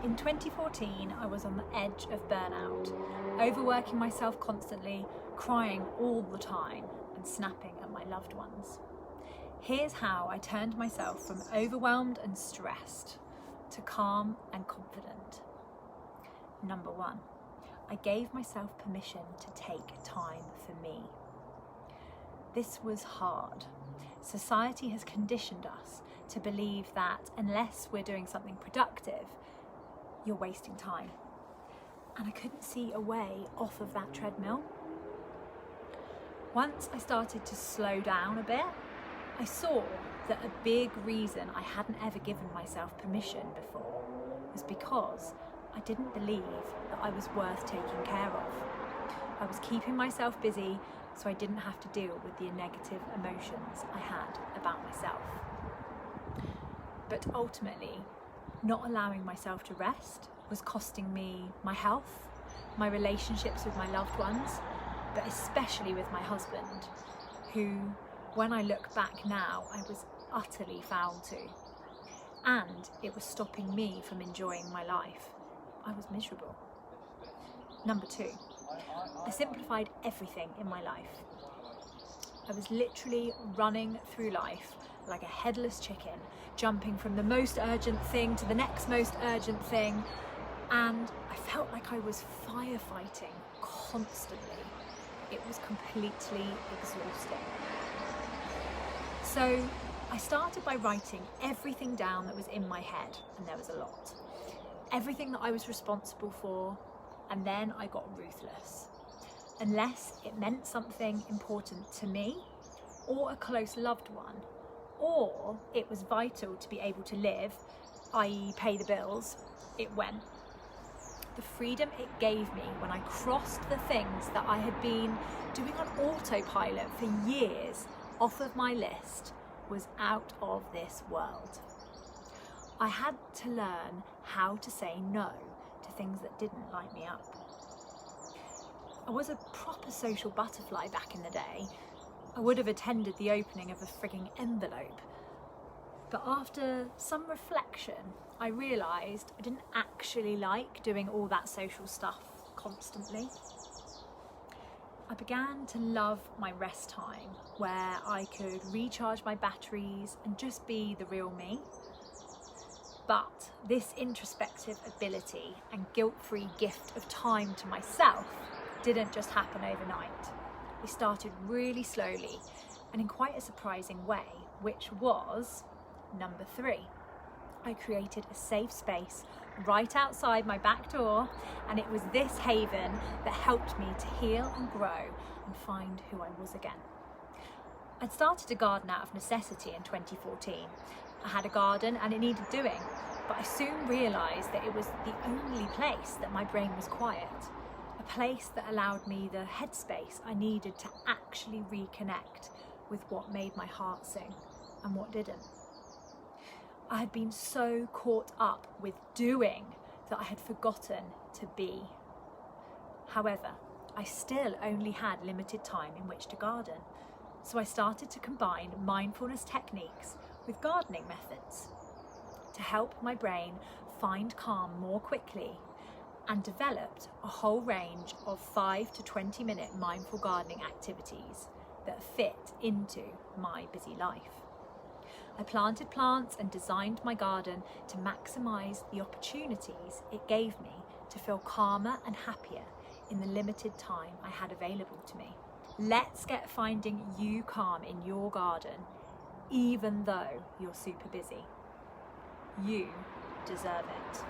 In 2014, I was on the edge of burnout, overworking myself constantly, crying all the time, and snapping at my loved ones. Here's how I turned myself from overwhelmed and stressed to calm and confident. Number 1, I gave myself permission to take time for me. This was hard. Society has conditioned us to believe that unless we're doing something productive, you're wasting time. And I couldn't see a way off of that treadmill. Once I started to slow down a bit, I saw that a big reason I hadn't ever given myself permission before was because I didn't believe that I was worth taking care of. I was keeping myself busy so I didn't have to deal with the negative emotions I had about myself. But ultimately, not allowing myself to rest was costing me my health, my relationships with my loved ones, but especially with my husband, who, when I look back now, I was utterly foul to. And it was stopping me from enjoying my life. I was miserable. Number 2, I simplified everything in my life. I was literally running through life like a headless chicken, jumping from the most urgent thing to the next most urgent thing, and I felt like I was firefighting constantly. It was completely exhausting. So I started by writing everything down that was in my head, and there was a lot. Everything that I was responsible for, and then I got ruthless. Unless it meant something important to me or a close loved one, or it was vital to be able to live, i.e. pay the bills, it went. The freedom it gave me when I crossed the things that I had been doing on autopilot for years off of my list was out of this world. I had to learn how to say no to things that didn't light me up. I was a proper social butterfly back in the day. I would have attended the opening of a frigging envelope. But after some reflection, I realised I didn't actually like doing all that social stuff constantly. I began to love my rest time, where I could recharge my batteries and just be the real me. But this introspective ability and guilt-free gift of time to myself didn't just happen overnight. It started really slowly and in quite a surprising way, which was number 3. I created a safe space right outside my back door, and it was this haven that helped me to heal and grow and find who I was again. I'd started to garden out of necessity in 2014. I had a garden and it needed doing, but I soon realised that it was the only place that my brain was quiet. A place that allowed me the headspace I needed to actually reconnect with what made my heart sing and what didn't. I had been so caught up with doing that I had forgotten to be. However, I still only had limited time in which to garden, so I started to combine mindfulness techniques with gardening methods to help my brain find calm more quickly, and developed a whole range of 5 to 20 minute mindful gardening activities that fit into my busy life. I planted plants and designed my garden to maximise the opportunities it gave me to feel calmer and happier in the limited time I had available to me. Let's get finding you calm in your garden, even though you're super busy. You deserve it.